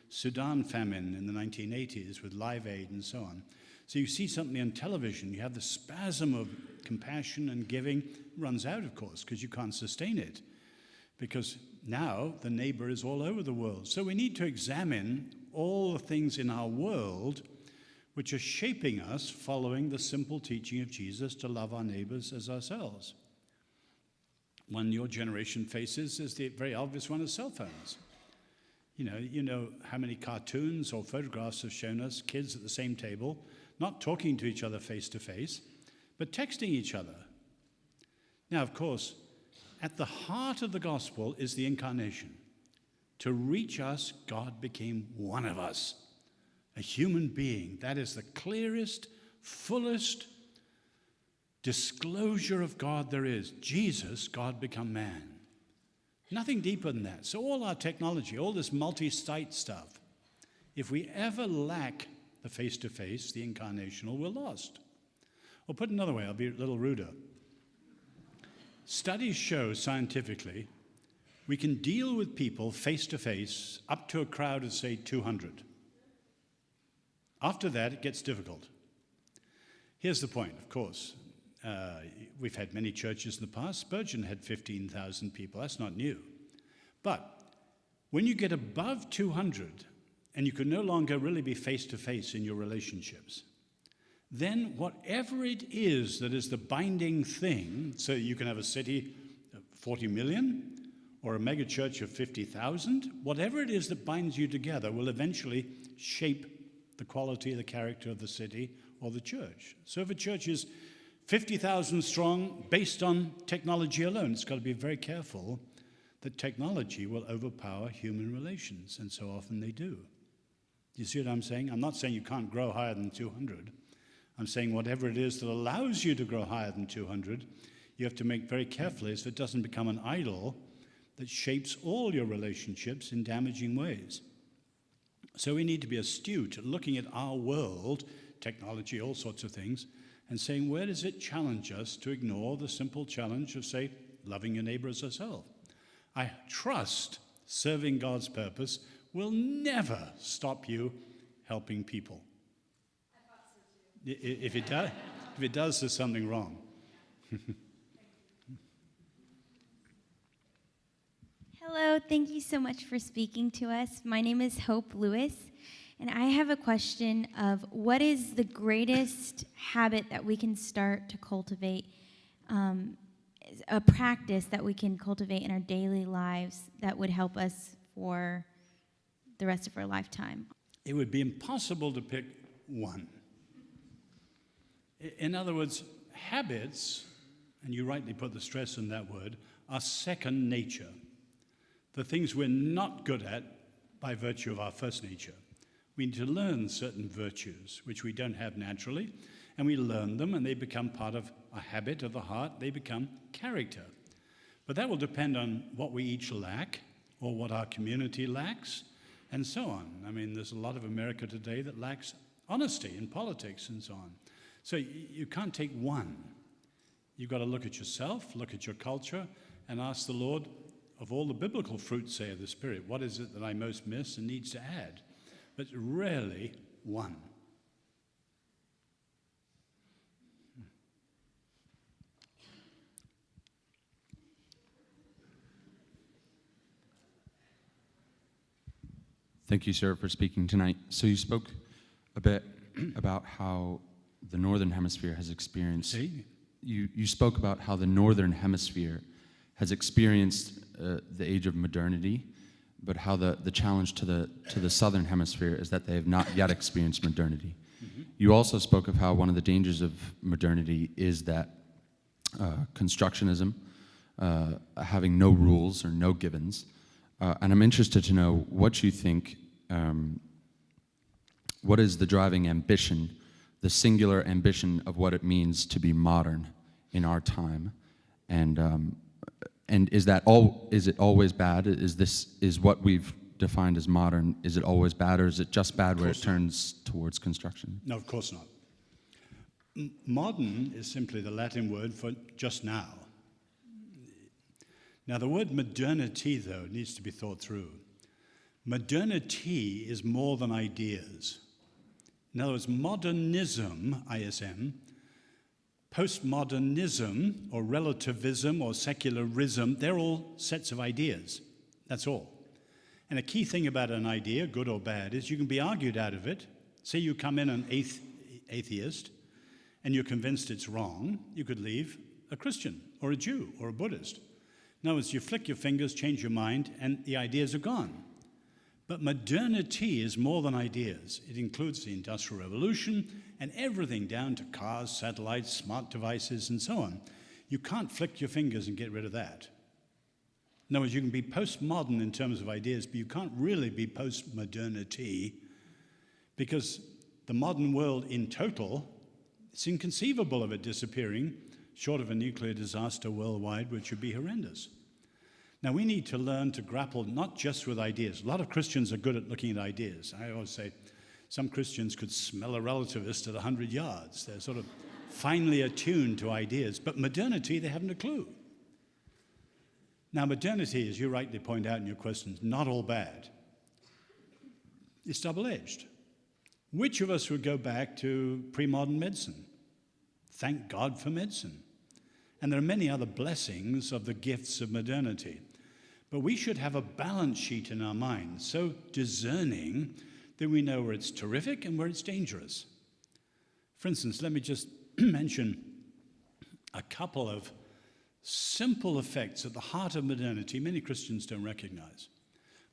Sudan famine in the 1980s with Live Aid and so on. So you see something on television, you have the spasm of compassion and giving, runs out, of course, because you can't sustain it. Because now the neighbor is all over the world. So we need to examine all the things in our world which are shaping us following the simple teaching of Jesus to love our neighbors as ourselves. One your generation faces is the very obvious one of cell phones. You know how many cartoons or photographs have shown us kids at the same table, not talking to each other face to face, but texting each other. Now, of course, at the heart of the gospel is the incarnation. To reach us, God became one of us, a human being. That is the clearest, fullest disclosure of God there is. Jesus, God become man. Nothing deeper than that. So all our technology, all this multi-site stuff, if we ever lack the face-to-face, the incarnational, we're lost. Or put another way, I'll be a little ruder. Studies show scientifically we can deal with people face-to-face up to a crowd of, say, 200. After that, it gets difficult. Here's the point, of course. We've had many churches in the past. Spurgeon had 15,000 people. That's not new. But when you get above 200 and you can no longer really be face-to-face in your relationships, then whatever it is that is the binding thing, so you can have a city of 40 million or a mega church of 50,000, whatever it is that binds you together will eventually shape the quality of the character of the city or the church. So if a church is 50,000 strong based on technology alone, it's got to be very careful that technology will overpower human relations, and so often they do. You see what I'm saying? I'm not saying you can't grow higher than 200. I'm saying whatever it is that allows you to grow higher than 200, you have to make very carefully so it doesn't become an idol that shapes all your relationships in damaging ways. So we need to be astute at looking at our world, technology, all sorts of things, and saying, where does it challenge us to ignore the simple challenge of, say, loving your neighbor as yourself? I trust serving God's purpose will never stop you helping people. If it does, there's something wrong. Hello, thank you so much for speaking to us. My name is Hope Lewis, and I have a question of what is the greatest habit that we can start to cultivate, a practice that we can cultivate in our daily lives that would help us for the rest of our lifetime? It would be impossible to pick one. In other words, habits, and you rightly put the stress on that word, are second nature. The things we're not good at by virtue of our first nature. We need to learn certain virtues, which we don't have naturally, and we learn them, and they become part of a habit of the heart. They become character. But that will depend on what we each lack, or what our community lacks, and so on. I mean, there's a lot of America today that lacks honesty in politics and so on. So you can't take one. You've got to look at yourself, look at your culture, and ask the Lord, of all the biblical fruits, say, of the Spirit, what is it that I most miss and needs to add? But rarely one. Thank you, sir, for speaking tonight. So you spoke a bit about how the Northern Hemisphere has experienced... See? You spoke about how the Northern Hemisphere has experienced the age of modernity, but how the challenge to the Southern Hemisphere is that they have not yet experienced modernity. Mm-hmm. You also spoke of how one of the dangers of modernity is that constructionism, having no rules or no givens. And I'm interested to know what you think, what is the driving ambition, the singular ambition of what it means to be modern in our time, and is it always bad? Is what we've defined as modern, is it always bad, or is it just bad where it turns towards construction? No, of course not. Modern is simply the Latin word for just now. Now, the word modernity, though, needs to be thought through. Modernity is more than ideas. In other words, modernism, ISM, postmodernism, or relativism, or secularism, they're all sets of ideas. That's all. And a key thing about an idea, good or bad, is you can be argued out of it. Say you come in an atheist, and you're convinced it's wrong, you could leave a Christian, or a Jew, or a Buddhist. In other words, you flick your fingers, change your mind, and the ideas are gone. But modernity is more than ideas. It includes the Industrial Revolution and everything down to cars, satellites, smart devices, and so on. You can't flick your fingers and get rid of that. In other words, you can be postmodern in terms of ideas, but you can't really be post-modernity because the modern world in total, it's inconceivable of it disappearing short of a nuclear disaster worldwide, which would be horrendous. Now, we need to learn to grapple not just with ideas. A lot of Christians are good at looking at ideas. I always say some Christians could smell a relativist at 100 yards. They're sort of finely attuned to ideas. But modernity, they haven't a clue. Now, modernity, as you rightly point out in your questions, not all bad. It's double-edged. Which of us would go back to pre-modern medicine? Thank God for medicine. And there are many other blessings of the gifts of modernity. But we should have a balance sheet in our minds, so discerning that we know where it's terrific and where it's dangerous. For instance, let me just mention a couple of simple effects at the heart of modernity many Christians don't recognize.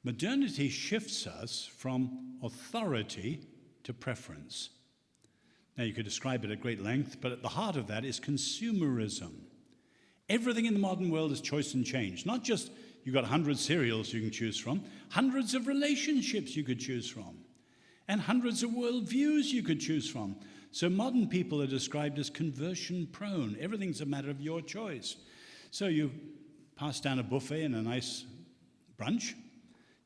Modernity shifts us from authority to preference. Now, you could describe it at great length, but at the heart of that is consumerism. Everything in the modern world is choice and change. Not just you've got 100 cereals you can choose from, hundreds of relationships you could choose from, and hundreds of worldviews you could choose from. So modern people are described as conversion prone. Everything's a matter of your choice. So you pass down a buffet in a nice brunch.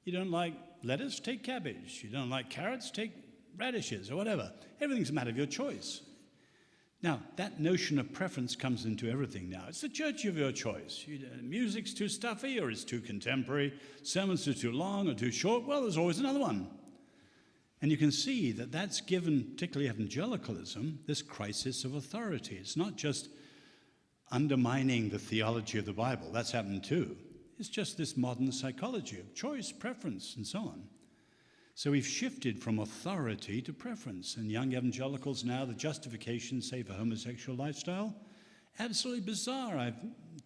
You don't like lettuce, take cabbage. You don't like carrots, take radishes or whatever. Everything's a matter of your choice. Now, that notion of preference comes into everything now. It's the church of your choice. Music's too stuffy or it's too contemporary. Sermons are too long or too short. Well, there's always another one. And you can see that that's given, particularly evangelicalism, this crisis of authority. It's not just undermining the theology of the Bible. That's happened too. It's just this modern psychology of choice, preference, and so on. So we've shifted from authority to preference. And young evangelicals now, the justification, say, for homosexual lifestyle, absolutely bizarre. I've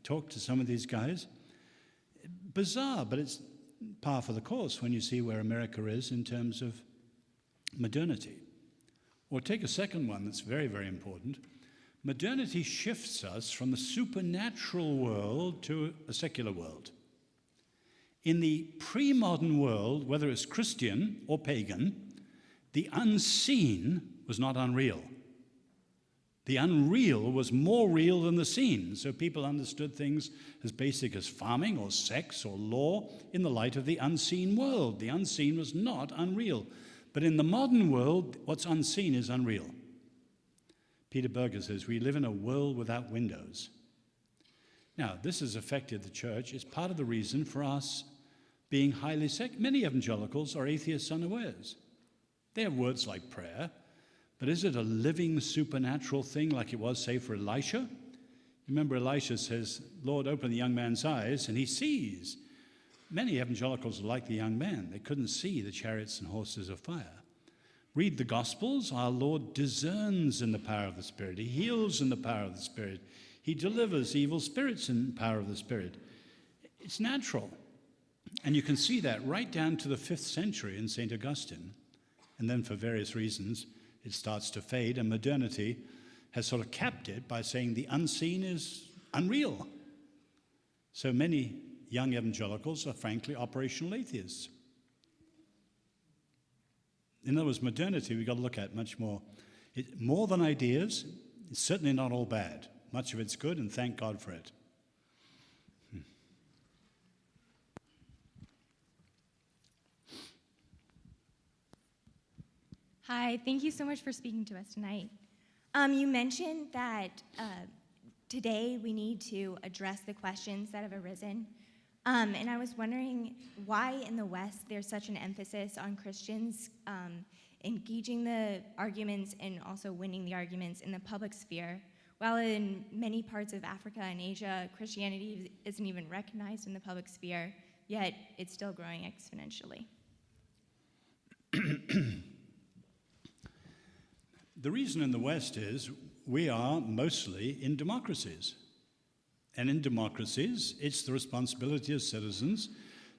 talked to some of these guys. Bizarre, but it's par for the course when you see where America is in terms of modernity. Or take a second one that's very, very important. Modernity shifts us from the supernatural world to a secular world. In the pre-modern world, whether it's Christian or pagan, the unseen was not unreal. The unreal was more real than the seen. So people understood things as basic as farming or sex or law in the light of the unseen world. The unseen was not unreal. But in the modern world, what's unseen is unreal. Peter Berger says, we live in a world without windows. Now, this has affected the church. It's part of the reason for us being highly secular. Many evangelicals are atheists unawares. They have words like prayer, but is it a living supernatural thing like it was, say, for Elisha? Remember, Elisha says, Lord, open the young man's eyes, and he sees. Many evangelicals are like the young man. They couldn't see the chariots and horses of fire. Read the Gospels. Our Lord discerns in the power of the Spirit. He heals in the power of the Spirit. He delivers evil spirits in the power of the Spirit. It's natural. And you can see that right down to the 5th century in St. Augustine. And then for various reasons, it starts to fade, and modernity has sort of capped it by saying the unseen is unreal. So many young evangelicals are frankly operational atheists. In other words, modernity we've got to look at much more. More than ideas, it's certainly not all bad. Much of it's good, and thank God for it. Hi, thank you so much for speaking to us tonight. You mentioned that today we need to address the questions that have arisen. And I was wondering why in the West there's such an emphasis on Christians engaging the arguments and also winning the arguments in the public sphere, while in many parts of Africa and Asia, Christianity isn't even recognized in the public sphere, yet it's still growing exponentially. The reason in the West is we are mostly in democracies. And in democracies, it's the responsibility of citizens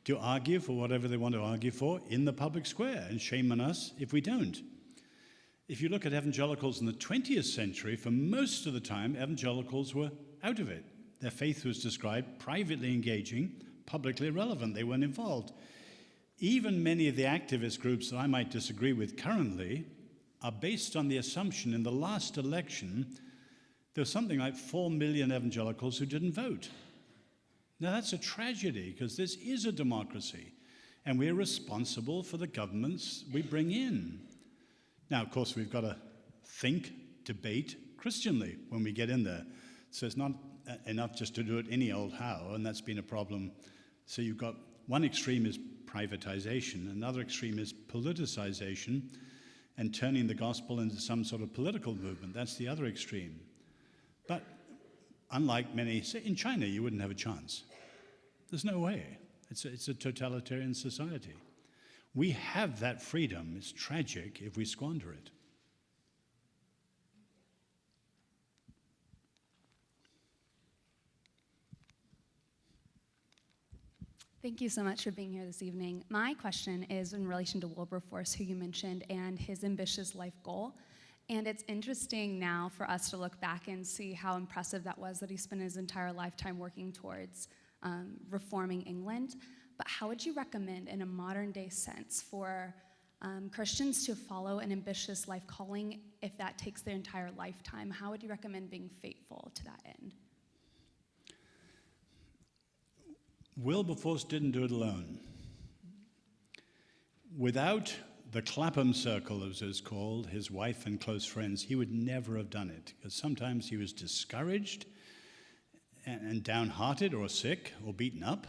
to argue for whatever they want to argue for in the public square, and shame on us if we don't. If you look at evangelicals in the 20th century, for most of the time, evangelicals were out of it. Their faith was described privately engaging, publicly irrelevant. They weren't involved. Even many of the activist groups that I might disagree with currently are based on the assumption in the last election there was something like 4 million evangelicals who didn't vote. Now that's a tragedy, because this is a democracy, and we're responsible for the governments we bring in. Now, of course, we've got to think, debate Christianly when we get in there. So it's not enough just to do it any old how, and that's been a problem. So you've got one extreme is privatization, another extreme is politicization, and turning the gospel into some sort of political movement. That's the other extreme. But unlike many, say in China, you wouldn't have a chance. There's no way. It's a totalitarian society. We have that freedom. It's tragic if we squander it. Thank you so much for being here this evening. My question is in relation to Wilberforce, who you mentioned, and his ambitious life goal. And it's interesting now for us to look back and see how impressive that was, that he spent his entire lifetime working towards reforming England. But how would you recommend, in a modern day sense, for Christians to follow an ambitious life calling if that takes their entire lifetime? How would you recommend being faithful to that end? Wilberforce didn't do it alone. Without the Clapham Circle, as it was called, his wife and close friends, he would never have done it, because sometimes he was discouraged and downhearted or sick or beaten up,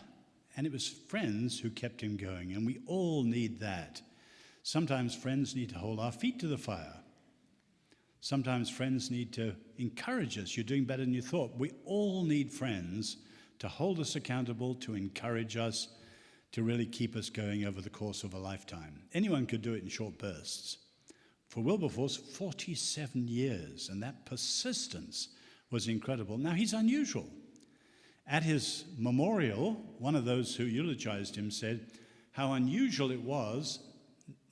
and it was friends who kept him going, and we all need that. Sometimes friends need to hold our feet to the fire. Sometimes friends need to encourage us. You're doing better than you thought. We all need friends to hold us accountable, to encourage us, to really keep us going over the course of a lifetime. Anyone could do it in short bursts. For Wilberforce, 47 years, and that persistence was incredible. Now, he's unusual. At his memorial, one of those who eulogized him said how unusual it was,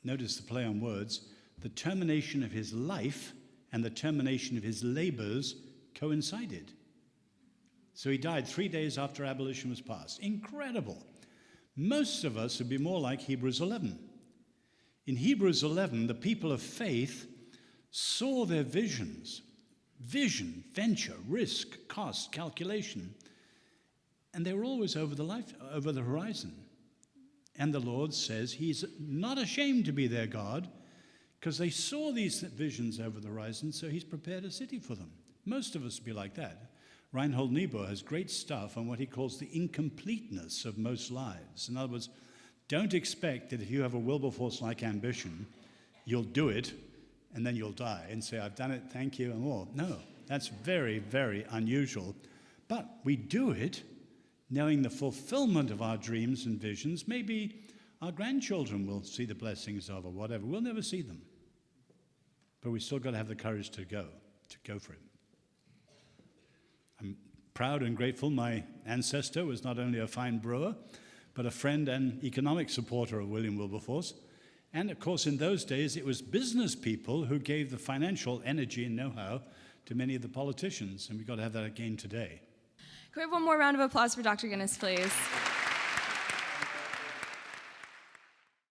notice the play on words, the termination of his life and the termination of his labors coincided. So he died 3 days after abolition was passed. Incredible. Most of us would be more like Hebrews 11. In Hebrews 11, the people of faith saw their visions, vision, venture, risk, cost, calculation, and they were always over the horizon. And the Lord says he's not ashamed to be their God because they saw these visions over the horizon, so he's prepared a city for them. Most of us would be like that. Reinhold Niebuhr has great stuff on what he calls the incompleteness of most lives. In other words, don't expect that if you have a Wilberforce-like ambition, you'll do it and then you'll die and say, I've done it, thank you, and more. No, that's very, very unusual. But we do it knowing the fulfillment of our dreams and visions. Maybe our grandchildren will see the blessings of or whatever. We'll never see them. But we still got to have the courage to go for it. I'm proud and grateful my ancestor was not only a fine brewer, but a friend and economic supporter of William Wilberforce. And of course, in those days, it was business people who gave the financial energy and know-how to many of the politicians, and we've got to have that again today. Can we have one more round of applause for Dr. Guinness, please?